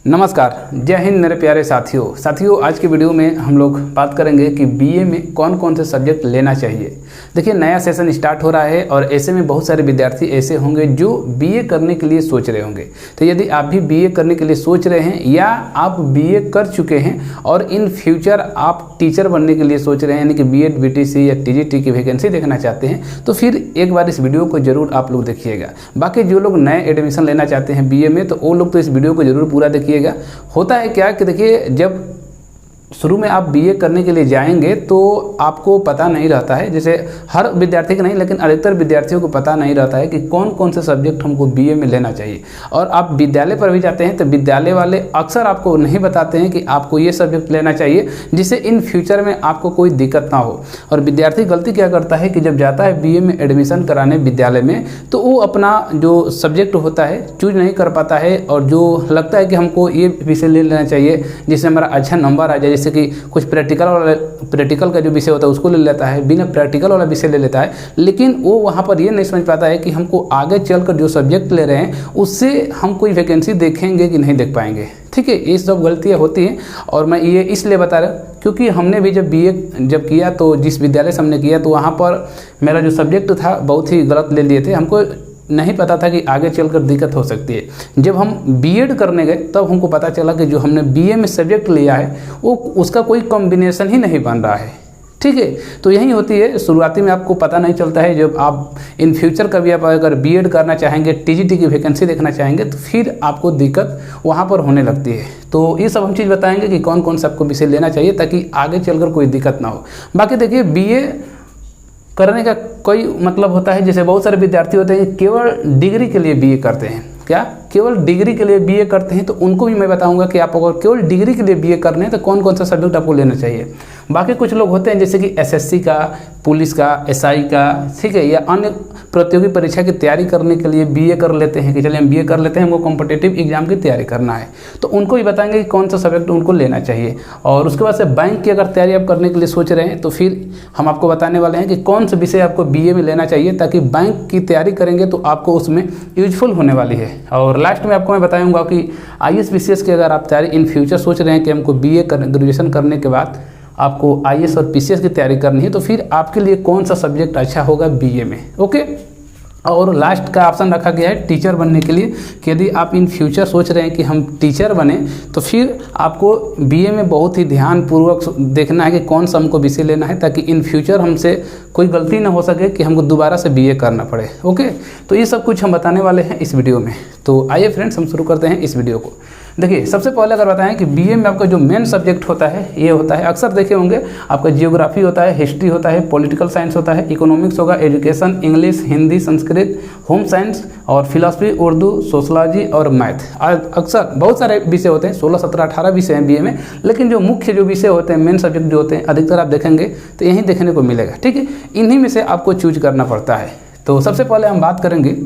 नमस्कार, जय हिंद मेरे प्यारे साथियों। आज की वीडियो में हम लोग बात करेंगे कि बीए में कौन कौन से सब्जेक्ट लेना चाहिए। देखिए, नया सेशन स्टार्ट हो रहा है और ऐसे में बहुत सारे विद्यार्थी ऐसे होंगे जो बीए करने के लिए सोच रहे होंगे। तो यदि आप भी बीए करने के लिए सोच रहे हैं या आप बीए कर चुके हैं और इन फ्यूचर आप टीचर बनने के लिए सोच रहे हैं, यानी कि बीएड, बीटीसी या टीजीटी की वैकेंसी देखना चाहते हैं, तो फिर एक बार इस वीडियो को जरूर आप लोग देखिएगा। बाकी जो लोग नए एडमिशन लेना चाहते हैं बीए में, तो वो लोग तो इस वीडियो को जरूर पूरा देखिएगा। होता है क्या कि देखिए, जब शुरू में आप बीए करने के लिए जाएंगे तो आपको पता नहीं रहता है, जैसे हर विद्यार्थी का नहीं लेकिन अधिकतर विद्यार्थियों को पता नहीं रहता है कि कौन कौन से सब्जेक्ट हमको बीए में लेना चाहिए। और आप विद्यालय पर भी जाते हैं तो विद्यालय वाले अक्सर आपको नहीं बताते हैं कि आपको ये सब्जेक्ट लेना चाहिए जिससे इन फ्यूचर में आपको कोई दिक्कत ना हो। और विद्यार्थी गलती क्या करता है कि जब जाता है बीए में एडमिशन कराने विद्यालय में, तो वो अपना जो सब्जेक्ट होता है चूज नहीं कर पाता है और जो लगता है कि हमको ये विषय ले लेना चाहिए जिससे हमारा अच्छा नंबर आ जाए, जैसे कि कुछ प्रैक्टिकल का जो विषय होता है उसको ले लेता है, बिना प्रैक्टिकल वाला विषय ले लेता है। लेकिन वो वहाँ पर ये नहीं समझ पाता है कि हमको आगे चलकर जो सब्जेक्ट ले रहे हैं उससे हम कोई वैकेंसी देखेंगे कि नहीं देख पाएंगे। ठीक है, ये सब गलतियाँ होती हैं और मैं ये इसलिए बता रहा हूँ क्योंकि हमने भी जब बीए किया तो जिस विद्यालय से हमने किया तो वहाँ पर मेरा जो सब्जेक्ट था बहुत ही गलत ले लिए थे। हमको नहीं पता था कि आगे चलकर दिक्कत हो सकती है। जब हम बीएड करने गए तब हमको पता चला कि जो हमने बीए में सब्जेक्ट लिया है वो उसका कोई कॉम्बिनेशन ही नहीं बन रहा है। ठीक है, तो यही होती है, शुरुआती में आपको पता नहीं चलता है। जब आप इन फ्यूचर कभी आप अगर बीएड करना चाहेंगे, टीजीटी की वैकेंसी देखना चाहेंगे, तो फिर आपको दिक्कत वहाँ पर होने लगती है। तो ये सब हम चीज़ बताएंगे कि कौन कौन सा आपको विषय लेना चाहिए ताकि आगे चलकर कोई दिक्कत ना हो। बाकी देखिए, बीए करने का कोई मतलब होता है, जैसे बहुत सारे विद्यार्थी होते हैं केवल डिग्री के लिए बीए करते हैं। क्या केवल डिग्री के लिए बीए करते हैं? तो उनको भी मैं बताऊंगा कि आप अगर केवल डिग्री के लिए बीए करने हैं तो कौन कौन सा सब्जेक्ट आपको लेना चाहिए। बाकी कुछ लोग होते हैं जैसे कि एसएससी का, पुलिस का, एसआई का, ठीक है, या अन्य प्रतियोगी परीक्षा की तैयारी करने के लिए बीए कर लेते हैं कि चलिए हम बीए कर लेते हैं, हमको कॉम्पिटिटिव एग्जाम की तैयारी करना है, तो उनको भी बताएंगे कि कौन सा सब्जेक्ट उनको लेना चाहिए। और उसके बाद से बैंक की अगर तैयारी आप करने के लिए सोच रहे हैं तो फिर हम आपको बताने वाले हैं कि कौन सा विषय आपको बीए में लेना चाहिए ताकि बैंक की तैयारी करेंगे तो आपको उसमें यूजफुल होने वाली है। और लास्ट में आपको मैं बताऊंगा कि आईएएस बीसीएस की अगर आप तैयारी इन फ्यूचर सोच रहे हैं कि हमको बीए ग्रेजुएशन करने के बाद आपको आईएएस और पीसीएस की तैयारी करनी है, तो फिर आपके लिए कौन सा सब्जेक्ट अच्छा होगा बीए में। ओके, और लास्ट का ऑप्शन रखा गया है टीचर बनने के लिए कि यदि आप इन फ्यूचर सोच रहे हैं कि हम टीचर बने तो फिर आपको बीए में बहुत ही ध्यानपूर्वक देखना है कि कौन सा हमको विषय लेना है ताकि इन फ्यूचर हमसे कोई गलती ना हो सके कि हमको दोबारा से बीए करना पड़े। ओके, तो ये सब कुछ हम बताने वाले हैं इस वीडियो में। तो आइए फ्रेंड्स, हम शुरू करते हैं इस वीडियो को। देखिए, सबसे पहले अगर बताएं कि बीए में आपका जो मेन सब्जेक्ट होता है ये होता है, अक्सर देखे होंगे आपका जियोग्राफी होता है, हिस्ट्री होता है, पॉलिटिकल साइंस होता है, इकोनॉमिक्स होगा, education, English, Hindi, Sanskrit, home science और फिलॉसफी, उर्दू, सोशलॉजी और मैथ। अक्सर बहुत सारे विषय होते हैं, 16, 17, 18 विषय हैं बीए में, लेकिन जो मुख्य जो विषय होते हैं, मेन सब्जेक्ट जो होते हैं, अधिकतर आप देखेंगे तो यही देखने को मिलेगा। ठीक है, इन्हीं में से आपको चूज करना पड़ता है। तो सबसे पहले हम बात करेंगे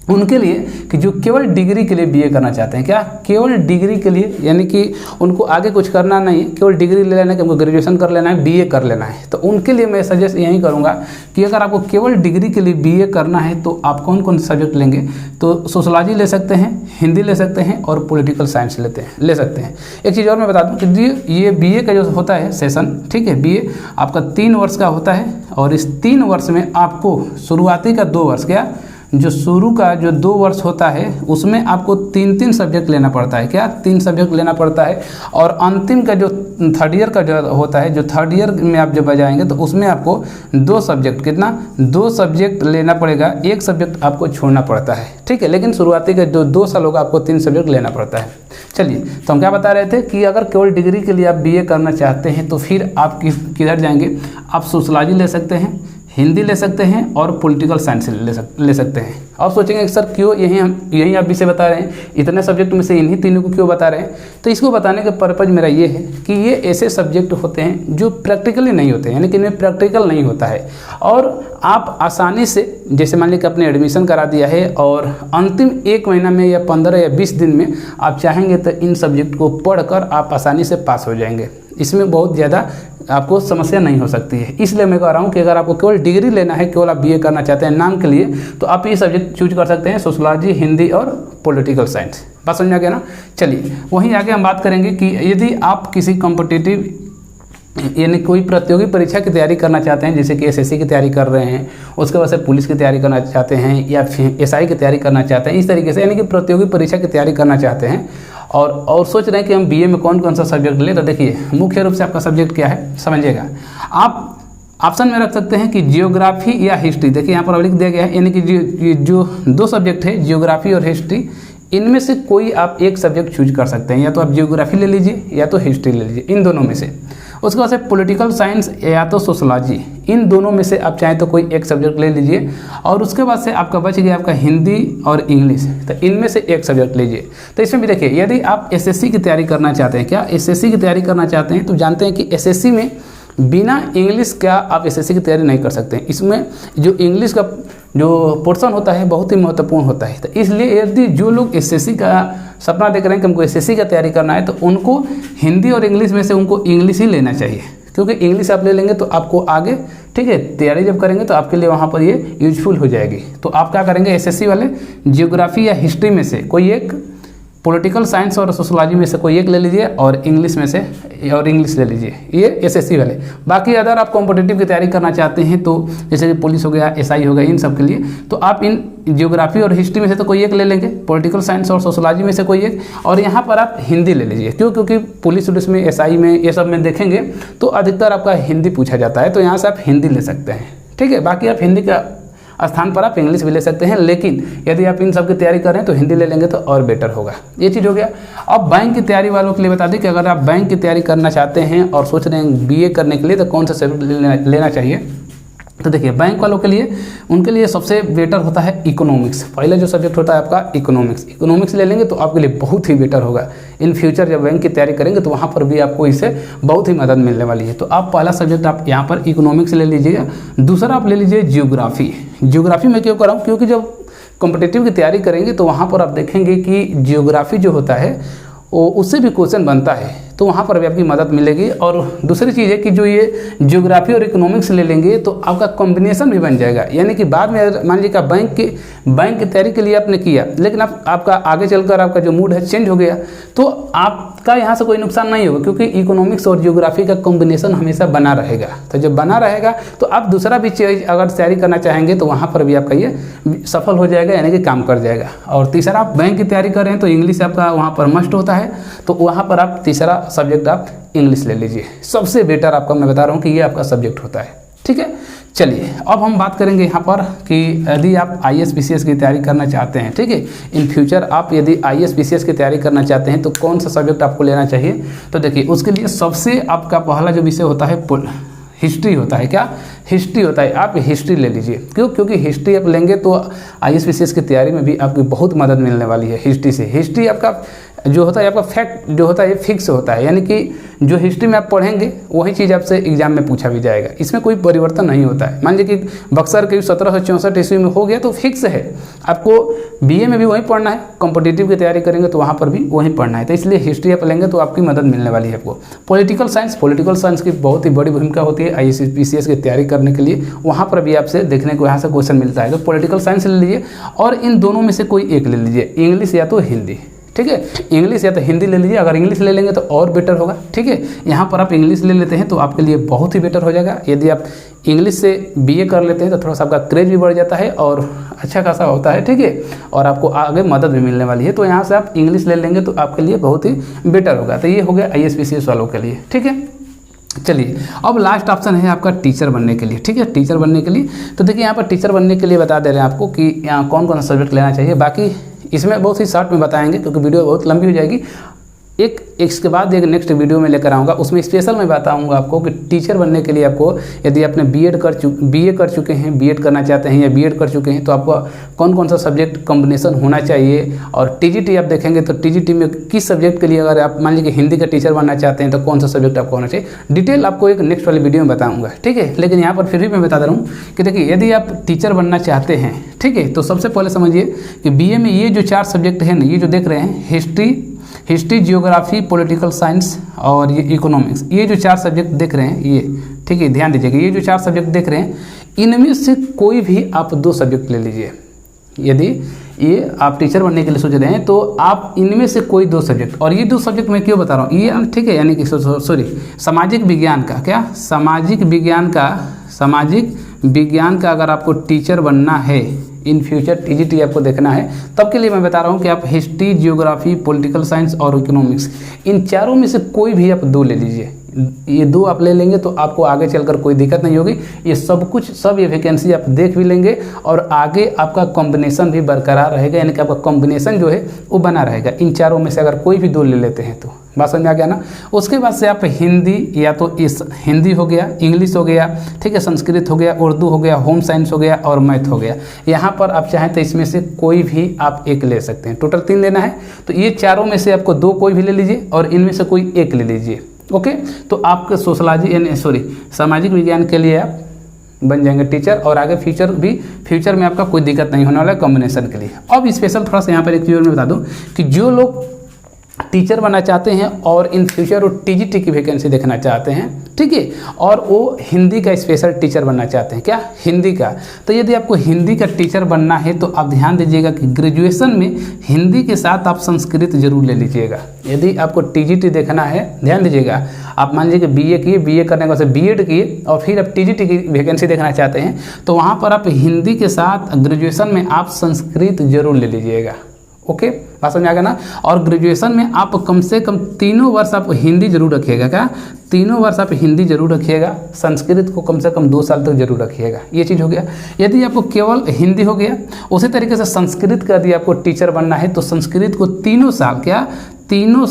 उनके लिए कि जो केवल डिग्री के लिए बीए करना चाहते हैं। क्या केवल डिग्री के लिए, यानी कि उनको आगे कुछ करना नहीं है, केवल डिग्री ले लेना है कि हमको ग्रेजुएशन कर लेना है, बीए कर लेना है, तो उनके लिए मैं सजेस्ट यही करूंगा कि अगर आपको केवल डिग्री के लिए बीए करना है तो आप कौन कौन से सब्जेक्ट लेंगे। तो सोशलॉजी ले सकते हैं, हिंदी ले सकते हैं और पॉलिटिकल साइंस ले सकते हैं। एक चीज़ और मैं बता दूँ कि ये बीए का जो होता है सेशन, ठीक है, बीए आपका 3 वर्ष का होता है और इस 3 वर्ष में आपको शुरुआती का 2 वर्ष, क्या जो शुरू का जो 2 वर्ष होता है उसमें आपको 3 सब्जेक्ट लेना पड़ता है। क्या 3 सब्जेक्ट लेना पड़ता है। और अंतिम का जो 3rd ईयर का जो होता है, जो 3rd ईयर में आप जब जाएंगे तो उसमें आपको 2 सब्जेक्ट, कितना 2 सब्जेक्ट लेना पड़ेगा, 1 सब्जेक्ट आपको छोड़ना पड़ता है। ठीक है, लेकिन शुरुआती का जो 2 साल होगा आपको 3 सब्जेक्ट लेना पड़ता है। चलिए, तो हम क्या बता रहे थे कि अगर केवल डिग्री के लिए आप बीए करना चाहते हैं तो फिर आप किधर जाएंगे। आप सोशलॉजी ले सकते हैं, हिंदी ले सकते हैं और पॉलिटिकल साइंस ले सकते हैं। आप सोचेंगे कि सर क्यों यही आप विषय बता रहे हैं, इतने सब्जेक्ट में से इन्हीं तीनों को क्यों बता रहे हैं। तो इसको बताने का पर्पज़ मेरा ये है कि ये ऐसे सब्जेक्ट होते हैं जो प्रैक्टिकली नहीं होते हैं, यानी कि इनमें प्रैक्टिकल नहीं होता है और आप आसानी से, जैसे मान लीजिए कि आपने एडमिशन करा दिया है और अंतिम 1 महीना में या 15 या 20 दिन में आप चाहेंगे तो इन सब्जेक्ट को पढ़कर आप आसानी से पास हो जाएंगे। इसमें बहुत ज़्यादा आपको समस्या नहीं हो सकती है। इसलिए मैं कह रहा हूँ कि अगर आपको केवल डिग्री लेना है, केवल आप बीए करना चाहते हैं नाम के लिए, तो आप ये सब्जेक्ट चूज कर सकते हैं, सोशलॉजी, हिंदी और पॉलिटिकल साइंस। बात समझ में आ गया ना। चलिए वहीं आगे हम बात करेंगे कि यदि आप किसी कॉम्पिटिटिव यानी कोई प्रतियोगी परीक्षा की तैयारी करना चाहते हैं, जैसे कि एसएससी की तैयारी कर रहे हैं, उसके बाद से पुलिस की तैयारी करना चाहते हैं या फिर एसआई की तैयारी करना चाहते हैं, इस तरीके से यानी कि प्रतियोगी परीक्षा की तैयारी करना चाहते हैं और सोच रहे हैं कि हम बीए में कौन कौन सा सब्जेक्ट लें, तो देखिए मुख्य रूप से आपका सब्जेक्ट क्या है समझिएगा। आप ऑप्शन में रख सकते हैं कि जियोग्राफी या हिस्ट्री। देखिए यहाँ पर लिख दिया गया है, यानी कि जो दो सब्जेक्ट है जियोग्राफी और हिस्ट्री, इनमें से कोई आप एक सब्जेक्ट चूज कर सकते हैं, या तो आप जियोग्राफी ले लीजिए या तो हिस्ट्री ले लीजिए, इन दोनों में से। उसके बाद से पॉलिटिकल साइंस या तो सोशलॉजी, इन दोनों में से आप चाहें तो कोई एक सब्जेक्ट ले लीजिए। और उसके बाद से आपका बच गया आपका हिंदी और इंग्लिश, तो इनमें से एक सब्जेक्ट लीजिए। तो इसमें भी देखिए, यदि आप एसएससी की तैयारी करना चाहते हैं, क्या एसएससी की तैयारी करना चाहते हैं, तो जानते हैं कि एसएससी में बिना इंग्लिश का आप एसएससी की तैयारी नहीं कर सकते हैं। इसमें जो इंग्लिश का जो पोर्शन होता है बहुत ही महत्वपूर्ण होता है। तो इसलिए यदि जो लोग एसएससी का सपना देख रहे हैं कि हमको एसएससी का तैयारी करना है, तो उनको हिंदी और इंग्लिश में से उनको इंग्लिश ही लेना चाहिए, क्योंकि इंग्लिश आप ले लेंगे तो आपको आगे ठीक है तैयारी जब करेंगे तो आपके लिए वहाँ पर ये यूजफुल हो जाएगी। तो आप क्या करेंगे, एसएससी वाले जियोग्राफी या हिस्ट्री में से कोई एक, पॉलिटिकल साइंस और सोशलॉजी में से कोई एक ले लीजिए और इंग्लिश में से और इंग्लिश ले लीजिए, ये एसएससी वाले। बाकी अगर आप कॉम्पिटिटिव की तैयारी करना चाहते हैं, तो जैसे कि पुलिस हो गया, एसआई हो गया, इन सब के लिए तो आप इन जियोग्राफी और हिस्ट्री में से तो कोई एक ले लेंगे, पॉलिटिकल साइंस और सोशलॉजी में से कोई एक, और यहाँ पर आप हिंदी ले लीजिए। क्यों? क्योंकि पुलिस उलिस में, एसआई में, ये सब में देखेंगे तो अधिकतर आपका हिंदी पूछा जाता है, तो यहाँ से आप हिंदी ले सकते हैं। ठीक है, बाकी आप हिंदी का स्थान पर आप इंग्लिश भी ले सकते हैं, लेकिन यदि आप इन सब की तैयारी कर रहे हैं तो हिंदी ले लेंगे तो और बेटर होगा। ये चीज़ हो गया। अब बैंक की तैयारी वालों के लिए बता दें कि अगर आप बैंक की तैयारी करना चाहते हैं और सोच रहे हैं बीए करने के लिए तो कौन सा सब्जेक्ट लेना चाहिए, तो देखिए बैंक वालों के लिए, उनके लिए सबसे बेटर होता है इकोनॉमिक्स। पहला जो सब्जेक्ट होता है आपका इकोनॉमिक्स ले लेंगे तो आपके लिए बहुत ही बेटर होगा। इन फ्यूचर जब बैंक की तैयारी करेंगे तो वहाँ पर भी आपको इससे बहुत ही मदद मिलने वाली है। तो आप पहला सब्जेक्ट आप यहाँ पर इकोनॉमिक्स ले लीजिएगा। दूसरा आप ले लीजिए जियोग्राफी में क्यों कर रहा हूँ, क्योंकि जब कॉम्पिटिटिव की तैयारी करेंगे तो वहाँ पर आप देखेंगे कि जियोग्राफी जो होता है वो उससे भी क्वेश्चन बनता है, तो वहाँ पर भी आपकी मदद मिलेगी। और दूसरी चीज़ है कि जो ये जियोग्राफी और इकोनॉमिक्स ले लेंगे तो आपका कॉम्बिनेशन भी बन जाएगा, यानी कि बाद में मान लीजिए बैंक की तैयारी के लिए आपने किया, लेकिन आपका आगे चलकर आपका जो मूड है चेंज हो गया, तो आपका यहाँ से कोई नुकसान नहीं होगा, क्योंकि इकोनॉमिक्स और जियोग्राफी का कॉम्बिनेशन हमेशा बना रहेगा। तो जब बना रहेगा तो आप दूसरा भी चीज़ अगर तैयारी करना चाहेंगे तो वहाँ पर भी आपका ये सफल हो जाएगा, यानी कि काम कर जाएगा। और तीसरा, आप बैंक की तैयारी कर रहे हैं तो इंग्लिश आपका वहाँ पर मस्ट होता है, तो वहाँ पर आप तीसरा सब्जेक्ट आप इंग्लिश ले लीजिए। सबसे बेटर आपका मैं बता रहा हूँ कि ये आपका सब्जेक्ट होता है। ठीक है, चलिए अब हम बात करेंगे यहाँ पर कि यदि आप आईएएस पीसीएस की तैयारी करना चाहते हैं, ठीक है, इन फ्यूचर आप यदि आईएएस पीसीएस की तैयारी करना चाहते हैं तो कौन सा सब्जेक्ट आपको लेना चाहिए, तो देखिए उसके लिए सबसे आपका पहला जो विषय होता है हिस्ट्री होता है। क्या? हिस्ट्री होता है। आप हिस्ट्री ले लीजिए। क्यों? क्योंकि हिस्ट्री आप लेंगे तो आईएएस पीसीएस की तैयारी में भी आपकी बहुत मदद मिलने वाली है हिस्ट्री से। हिस्ट्री आपका जो होता है, आपका फैक्ट जो होता है फिक्स होता है, यानी कि जो हिस्ट्री में आप पढ़ेंगे वही चीज़ आपसे एग्जाम में पूछा भी जाएगा, इसमें कोई परिवर्तन नहीं होता है। मान लीजिए कि बक्सर के 1764 ईस्वी में हो गया तो फिक्स है, आपको बीए में भी वहीं पढ़ना है, कॉम्पिटिटिव की तैयारी करेंगे तो वहाँ पर भी वहीं पढ़ना है, तो इसलिए हिस्ट्री आप लेंगे तो आपकी मदद मिलने वाली है आपको। पॉलिटिकल साइंस की बहुत ही बड़ी भूमिका होती है आईएएस पीसीएस की तैयारी करने के लिए, वहाँ पर भी आपसे देखने को यहाँ से क्वेश्चन मिलता है, तो पॉलिटिकल साइंस ले लीजिए और इन दोनों में से कोई एक ले लीजिए, इंग्लिश या तो हिंदी। ठीक है, इंग्लिश या तो हिंदी ले लीजिए। अगर इंग्लिश ले लेंगे तो और बेटर होगा। ठीक है, यहाँ पर आप इंग्लिश ले लेते हैं तो आपके लिए बहुत ही बेटर हो जाएगा। यदि आप इंग्लिश से बीए कर लेते हैं तो थोड़ा सा आपका क्रेज भी बढ़ जाता है और अच्छा खासा होता है। ठीक है, और आपको आगे मदद भी मिलने वाली है, तो यहाँ से आप इंग्लिश ले लेंगे तो आपके लिए बहुत ही बेटर होगा। तो ये हो गया आईएएस पीसीएस वालों के लिए। ठीक है, चलिए अब लास्ट ऑप्शन है आपका टीचर बनने के लिए। ठीक है, टीचर बनने के लिए तो देखिए यहाँ पर टीचर बनने के लिए बता दे रहे हैं आपको कि यहाँ कौन कौन सा सब्जेक्ट लेना चाहिए। बाकी इसमें बहुत ही शॉर्ट में बताएंगे क्योंकि वीडियो बहुत लंबी हो जाएगी। इसके बाद एक नेक्स्ट वीडियो में लेकर आऊँगा, उसमें स्पेशल मैं बताऊँगा आपको कि टीचर बनने के लिए आपको यदि आपने बीए कर चुके हैं, बीएड करना चाहते हैं या बीएड कर चुके हैं तो आपको कौन कौन सा सब्जेक्ट कॉम्बिनेशन होना चाहिए। और टीजीटी आप देखेंगे तो टीजीटी में किस सब्जेक्ट के लिए, अगर आप मान लीजिए हिंदी का टीचर बनना चाहते हैं तो कौन सा सब्जेक्ट आपको होना चाहिए, डिटेल आपको एक नेक्स्ट वाली वीडियो में बताऊँगा। ठीक है, लेकिन यहाँ पर फिर भी मैं बता दे रहा हूँ कि देखिए यदि आप टीचर बनना चाहते हैं, ठीक है, तो सबसे पहले समझिए कि बीए में ये जो 4 सब्जेक्ट हैं ना, ये जो देख रहे हैं हिस्ट्री, जियोग्राफी, पॉलिटिकल साइंस और ये इकोनॉमिक्स, ये जो 4 सब्जेक्ट देख रहे हैं ये, ठीक है, ध्यान दीजिएगा, ये जो 4 सब्जेक्ट देख रहे हैं इनमें से कोई भी आप 2 सब्जेक्ट ले लीजिए। यदि ये आप टीचर बनने के लिए सोच रहे हैं तो आप इनमें से कोई 2 सब्जेक्ट, और ये 2 सब्जेक्ट मैं क्यों बता रहा हूँ ये ठीक है, यानी कि सॉरी सामाजिक विज्ञान का, क्या सामाजिक विज्ञान का अगर आपको टीचर बनना है इन फ्यूचर, टीजीटी आपको देखना है, तब के लिए मैं बता रहा हूँ कि आप हिस्ट्री, जियोग्राफी, पॉलिटिकल साइंस और इकोनॉमिक्स, इन चारों में से कोई भी आप 2 ले लीजिए। ये 2 आप ले लेंगे तो आपको आगे चलकर कोई दिक्कत नहीं होगी। ये सब ये वैकेंसी आप देख भी लेंगे और आगे आपका कॉम्बिनेशन भी बरकरार रहेगा, यानी कि आपका कॉम्बिनेशन जो है वो बना रहेगा। इन चारों में से अगर कोई भी 2 ले लेते हैं तो बात समझ में आ गया ना। उसके बाद से आप हिंदी, या तो इस हिंदी हो गया, इंग्लिश हो गया, ठीक है, संस्कृत हो गया, उर्दू हो गया, होम साइंस हो गया और मैथ हो गया। यहाँ पर आप चाहें तो इसमें से कोई भी आप 1 ले सकते हैं। टोटल 3 लेना है तो ये चारों में से आपको 2 कोई भी ले लीजिए और इनमें से कोई 1 ले लीजिए। ओके, तो आपके सामाजिक विज्ञान के लिए आप बन जाएंगे टीचर, और आगे फ्यूचर में आपका कोई दिक्कत नहीं होने वाला है कॉम्बिनेशन के लिए। अब स्पेशल थोड़ा सा यहाँ पर एक चीज़ में बता दूँ कि जो लोग टीचर बनना चाहते हैं और इन फ्यूचर वो टीजीटी की वैकेंसी देखना चाहते हैं, ठीक है, और वो हिंदी का स्पेशल टीचर बनना चाहते हैं, क्या हिंदी का, तो यदि आपको हिंदी का टीचर बनना है तो आप ध्यान दीजिएगा कि ग्रेजुएशन में हिंदी के साथ आप संस्कृत जरूर ले लीजिएगा। यदि आपको टीजीटी देखना है, ध्यान दीजिएगा, आप मान लीजिए कि बीए किए, बीए करने के बाद बीएड किए और फिर आप टीजीटी की वैकेंसी देखना चाहते हैं तो वहाँ पर आप हिंदी के साथ ग्रेजुएशन में आप संस्कृत जरूर ले लीजिएगा। ओके, बात समझ आ गया ना। और ग्रेजुएशन में आप कम से कम 3 वर्ष आप हिंदी जरूर रखिएगा, क्या 3 वर्ष आप हिंदी जरूर रखिएगा, संस्कृत को कम से कम 2 साल तक जरूर रखिएगा। ये चीज़ हो गया। यदि आपको केवल हिंदी हो गया, उसी तरीके से संस्कृत का यदि आपको टीचर बनना है तो संस्कृत को 3 साल, क्या 3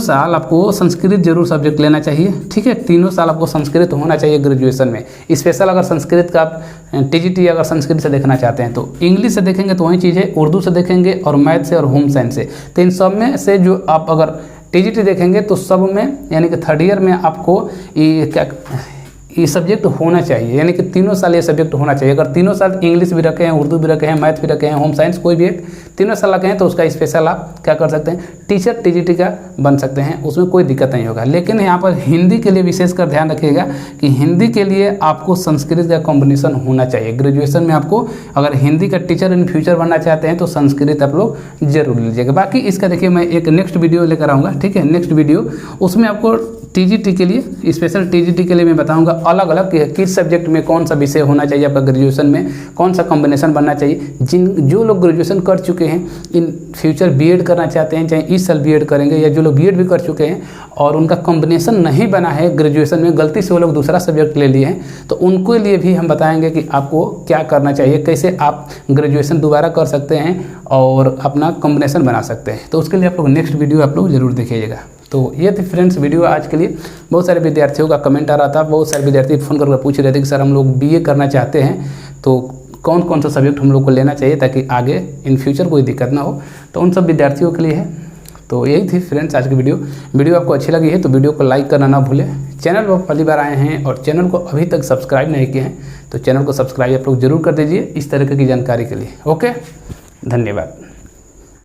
साल आपको संस्कृत जरूर सब्जेक्ट लेना चाहिए, ठीक है। 3 साल आपको संस्कृत होना चाहिए ग्रेजुएशन में। स्पेशल अगर संस्कृत का आप टीजीटी अगर संस्कृत से देखना चाहते हैं तो इंग्लिश से देखेंगे तो वही चीज़ है, उर्दू से देखेंगे और मैथ से और होम साइंस से, तो इन सब में से जो आप अगर टीजीटी देखेंगे तो सब में, यानी कि 3rd ईयर में आपको ये सब्जेक्ट होना चाहिए, यानी कि 3 साल ये सब्जेक्ट होना चाहिए। अगर 3 साल इंग्लिश भी रखे हैं, उर्दू भी रखे हैं, मैथ भी रखे हैं, होम साइंस कोई भी एक 3 साल रखे हैं तो उसका स्पेशल आप क्या कर सकते हैं, टीचर टीजीटी का बन सकते हैं, उसमें कोई दिक्कत नहीं होगा। लेकिन यहाँ पर हिंदी के लिए विशेषकर ध्यान रखिएगा कि हिंदी के लिए आपको संस्कृत का कॉम्बिनेशन होना चाहिए। ग्रेजुएशन में आपको अगर हिंदी का टीचर इन फ्यूचर बनना चाहते हैं तो संस्कृत आप लोग जरूर लीजिएगा। बाकी इसका देखिए मैं एक नेक्स्ट वीडियो लेकर आऊँगा, ठीक है, नेक्स्ट वीडियो, उसमें आपको टीजीटी के लिए, स्पेशल टीजीटी के लिए मैं बताऊंगा अलग अलग किस सब्जेक्ट में कौन सा विषय होना चाहिए, आपका ग्रेजुएशन में कौन सा कॉम्बिनेशन बनना चाहिए। जो लोग ग्रेजुएशन कर चुके हैं, इन फ्यूचर बीएड करना चाहते हैं, चाहे इस साल बीएड करेंगे, या जो लोग बीएड भी कर चुके हैं और उनका कॉम्बिनेशन नहीं बना है ग्रेजुएशन में, गलती से वो लोग दूसरा सब्जेक्ट ले लिए हैं, तो उनके लिए भी हम बताएंगे कि आपको क्या करना चाहिए, कैसे आप ग्रेजुएशन दोबारा कर सकते हैं और अपना कॉम्बिनेशन बना सकते हैं। तो उसके लिए आप लोग नेक्स्ट वीडियो आप लोग जरूर देखिएगा। तो ये थी फ्रेंड्स वीडियो आज के लिए। बहुत सारे विद्यार्थियों का कमेंट आ रहा था, बहुत सारे विद्यार्थी फ़ोन करके पूछ रहे थे कि सर हम लोग बीए करना चाहते हैं तो कौन कौन सा सब्जेक्ट हम लोग को लेना चाहिए ताकि आगे इन फ्यूचर कोई दिक्कत ना हो, तो उन सब विद्यार्थियों के लिए है। तो यही थी फ्रेंड्स आज की वीडियो आपको अच्छी लगी है तो वीडियो को लाइक करना ना भूलें। चैनल पर पहली बार आए हैं और चैनल को अभी तक सब्सक्राइब नहीं किए हैं तो चैनल को सब्सक्राइब आप लोग जरूर कर दीजिए इस तरह की जानकारी के लिए। ओके, धन्यवाद।